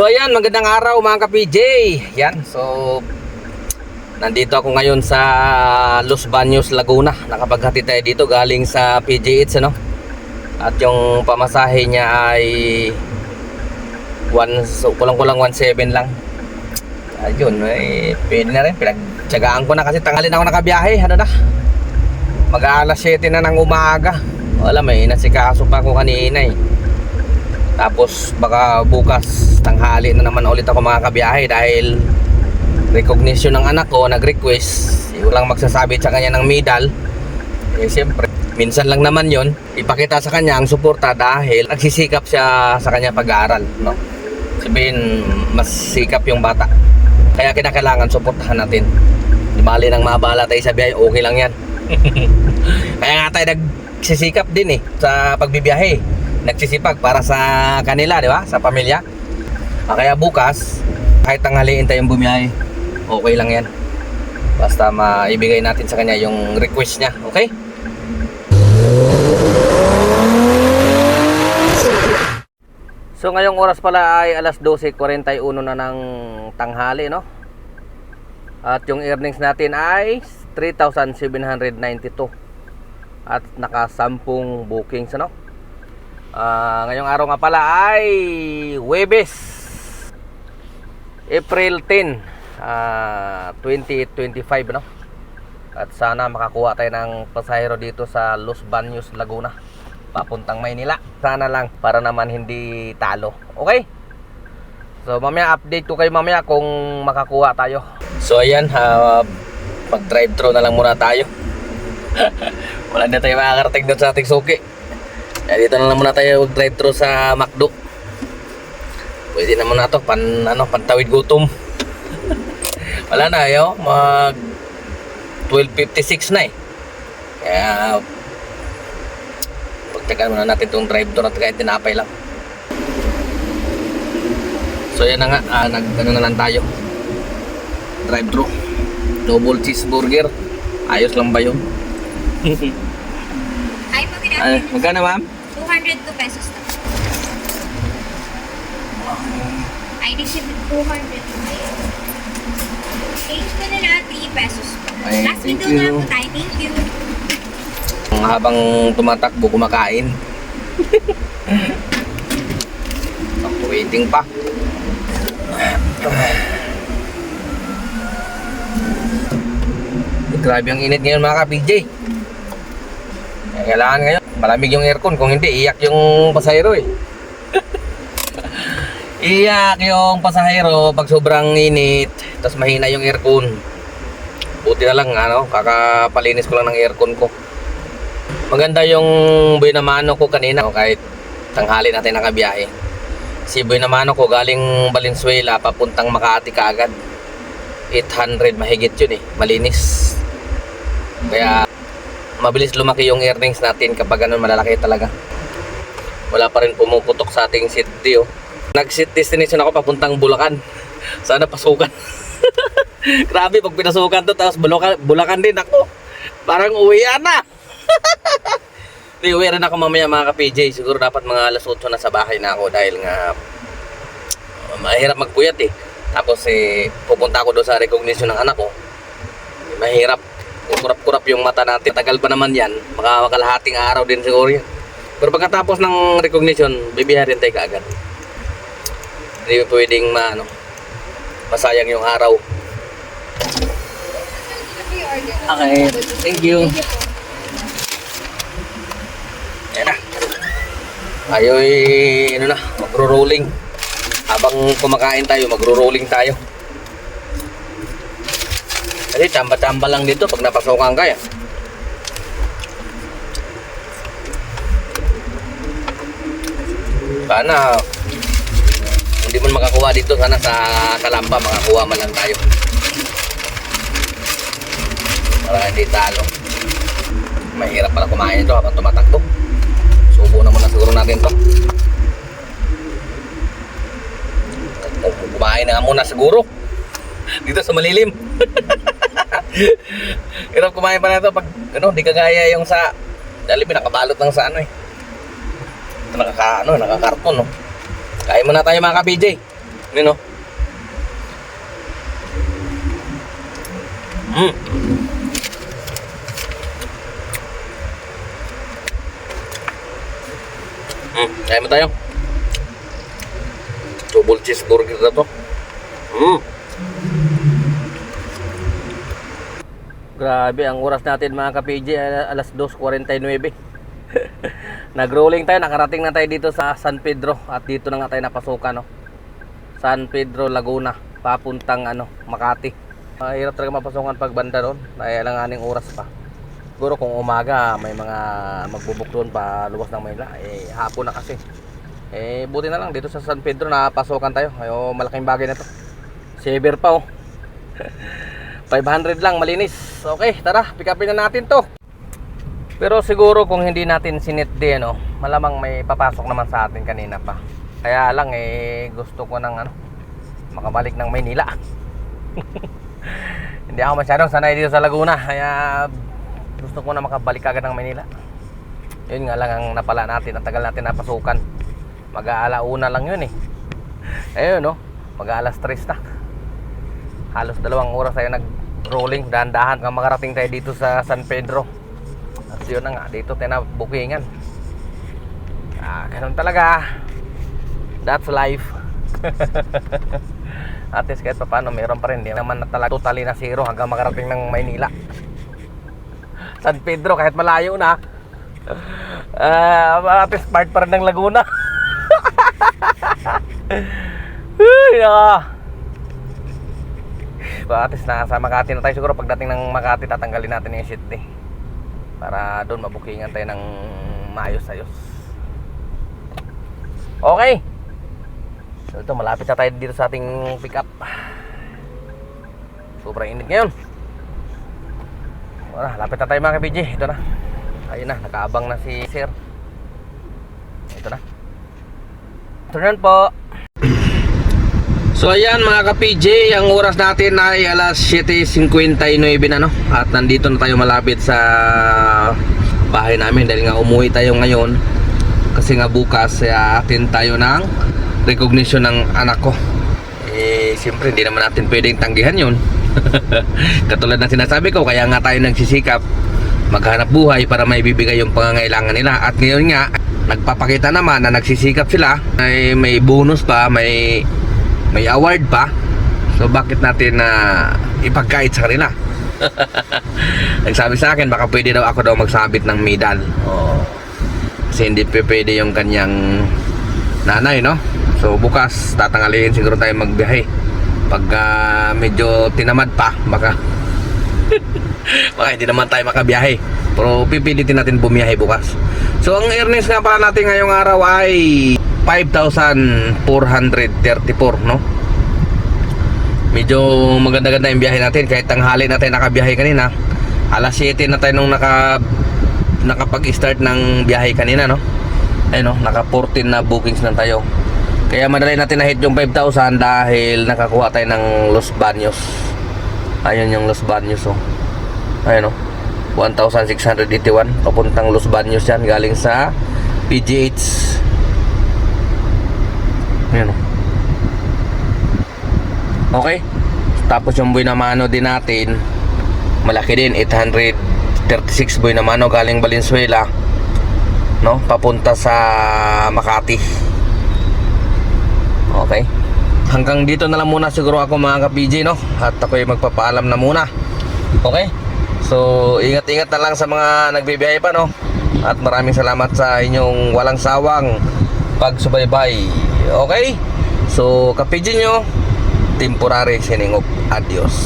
So ayan, magandang araw mga ka-PJ. Yan, so nandito ako ngayon sa Los Baños, Laguna. Nakapaghatid tayo dito galing sa PGH, ano? At yung pamasahe niya ay kulang-kulang 1.7 lang. Ayun, pwede na rin. Pinagtsagaan ko na kasi tanghalin ako nakabiyahe. Ano na? Mag-aalas 7 na ng umaga. Wala, may nasikaso pa ako kanina eh. Tapos baka bukas tanghali na naman ulit ako makakabiyahe dahil recognition ng anak ko, nag-request. Walang magsasabi sa kanya ng medal. Eh siyempre, minsan lang naman yon, ipakita sa kanya ang suporta dahil nagsisikap siya sa kanya pag-aaral, no? Sabihin, mas sikap yung bata. Kaya kinakailangan suportahan natin. Di bali nang mabala tayo sa biyahe, okay lang yan. Kaya nga tayo nagsisikap din eh sa pagbibiyahe. Nagsisipag para sa kanila, di ba? Sa pamilya. Kaya bukas, kahit tanghaliin tayong bumiyahe, okay lang yan. Basta maibigay natin sa kanya yung request niya, okay? So ngayong oras pala ay alas 12:41 na ng tanghali, no? At yung earnings natin ay 3,792. At naka 10 bookings, ano? Ngayong araw nga pala ay Huwebes, April 10, 2025, no? At sana makakuha tayo ng pasahero dito sa Los Baños, Laguna, papuntang Maynila. Sana lang para naman hindi talo. Okay? So mamaya update ko kayo mamaya kung makakuha tayo. So ayan, mag-drive thru na lang muna tayo. Wala na tayo makakarating doon sa ating suki. Kaya dito na lang muna tayo drive thru sa McDo. Pwede na muna ito pantawid gutom. Wala na yo, mag 12:56 na eh. Kaya pagtagaan muna natin itong drive thru at kahit tinapay lang. So yan na nga, nagano na lang tayo. Drive thru, double cheeseburger. Ayos lang ba yun? Ay, magkano? Magkano ma'am? 202 pesos na. I receive 200. Change ko na lang 3 pesos. Ay, Last thank window na you. po tayo. Thank you. Habang tumatakbo kumakain. Ako waiting pa. Grabe ang init ngayon mga ka-PJ. Kailangan ngayon malamig yung aircon, kung hindi iyak yung pasahero eh. Iyak yung pasahero pag sobrang init, tapos mahina yung aircon. Buti na lang kakapalinis ko lang ng aircon ko. Maganda yung buhay na mano ko kanina, kahit tanghali natin nakabiyahe. Si buhay na mano ko galing Valenzuela papuntang Makati kaagad. 800 mahigit yun eh, malinis. Kaya mabilis lumaki yung earnings natin kapag ganun, malalaki talaga. Wala pa rin pumuputok sa ating city oh. Nag-set destination ako papuntang Bulacan. Sana pasukan. Grabe pag pinasukan to tapos Bulacan din ako. Parang uwian na. Di, uwi rin ako mamaya mga ka-PJ. Siguro dapat mga alas 8 na sa bahay na ako dahil nga mahirap magpuyat eh. Tapos pupunta ako doon sa recognition ng anak ko. Mahirap. Kurap-kurap yung mata natin. Tagal pa naman yan. Makalahating araw din siguro yan. Pero pagkatapos ng recognition, bibiyahin tayo kaagad. Hindi pwedeng masayang yung araw. Okay, thank you. Ayan na. Ayoy, magro-rolling. Habang kumakain tayo, magro-rolling tayo. Kasi tsamba-tsamba lang dito pag napasokan ka yan. Sana hindi mo makakuha dito, sana sa Kalamba makakuha man lang tayo. Para hindi talo. Mahirap pala kumain ito habang tumatakbo. Subo na muna siguro natin to. Kumain na muna siguro dito sa malilim. Hirap kumain pa na ito pag di kagaya yung sa dali pinakabalot lang sa Nakakarton, no? Kain muna tayo mga ka-PJ. Yun, no? Kaya mo tayo. Double cheeseburger na to. Grabe, ang oras natin mga ka-PJ alas 2:49. Nag-rolling tayo, nakarating na tayo dito sa San Pedro at dito na nga tayo napasukan, no. San Pedro, Laguna, papuntang Makati. Hirap talaga mapasukan pag banda doon, aning oras pa. Siguro kung umaga may mga magbubuk doon pa luwas ng Manila, hapon na kasi. Buti na lang dito sa San Pedro napasukan tayo. Malaking bagay na to. Saver pa, oh. 500 lang, malinis. Okay, tara, pick upin na natin to. Pero siguro kung hindi natin sinit din, malamang may papasok naman sa atin kanina pa. Kaya lang gusto ko ng makabalik ng Maynila. Hindi ako masyadong sanay dito sa Laguna, kaya gusto ko na makabalik agad ng Maynila. Yun nga lang ang napala natin, ang tagal natin napasukan. Mag-aalauna lang yun Ayun, mag-aalas 3 na. Halos 2 oras tayo nag-rolling, dahan-dahan kang makarating tayo dito sa San Pedro. At yun na nga, dito tayo na bookingan. Ganun talaga. That's life. At least kahit pa paano meron pa rin. Hindi naman na talaga totally na zero hanggang makarating ng Maynila. San Pedro kahit malayo na, at least part pa rin ng Laguna. At least nasa Makati na tayo. Siguro pagdating ng Makati tatanggalin natin yung seat para doon mabukingan tayo ng maayos-ayos. Okay, so ito, malapit na tayo dito sa ating pick up. Sobrang init ngayon. Wala, lapit na tayo mga ka-PJ. Ito na. Ayun na, nakaabang na si Sir. Ito na. Turn po. So ayan mga ka-PJ, ang oras natin ay alas 7:59 na, at nandito na tayo malapit sa bahay namin dahil nga umuwi tayo ngayon kasi nga bukas atin tayo ng recognition ng anak ko. Siyempre hindi naman natin pwedeng tanggihan yun. Katulad ng sinasabi ko, kaya nga tayo nagsisikap maghanap buhay para maibibigay yung pangangailangan nila. At ngayon nga nagpapakita naman na nagsisikap sila, may bonus pa, may award pa. So bakit natin ipagkait sa kanila? Nagsabi sa akin baka pwede daw ako magsabit ng medal. Kasi hindi pwede yung kanyang nanay, no? So bukas tatangaliin siguro tayo magbiyahe. Pag medyo tinamad pa, baka hindi naman tayo makabiyahe. Pero pipilitin natin bumiyahe bukas. So ang earnings nga pala natin ngayong araw ay 5,434, no? Medyo maganda-ganda yung biyahe natin. Kahit tanghali na tayo nakabiyahe kanina. Alas 7 na tayo nung nakapag-start ng biyahe kanina, no? Ayun, no? Naka 14 na bookings na tayo. Kaya madali natin na-hit yung 5,000 dahil nakakuha tayo ng Los Baños. Ayun yung Los Baños, oh. Ayun, oh. 1,681 papuntang Los Baños yan, galing sa PGH. Ayun, oh. Okay. Tapos yung buhay na mano din natin, malaki din, 836 buhay na mano galing Valenzuela, no? Papunta sa Makati. Okay. Hanggang dito na lang muna siguro ako mga ka-PJ, no? At ako'y magpapaalam na muna. Okay? So, ingat-ingat na lang sa mga nagbibiyahe pa, no? At maraming salamat sa inyong walang sawang pagsubaybay. Okay? So, ka-PJ nyo, temporary signing off. Adios.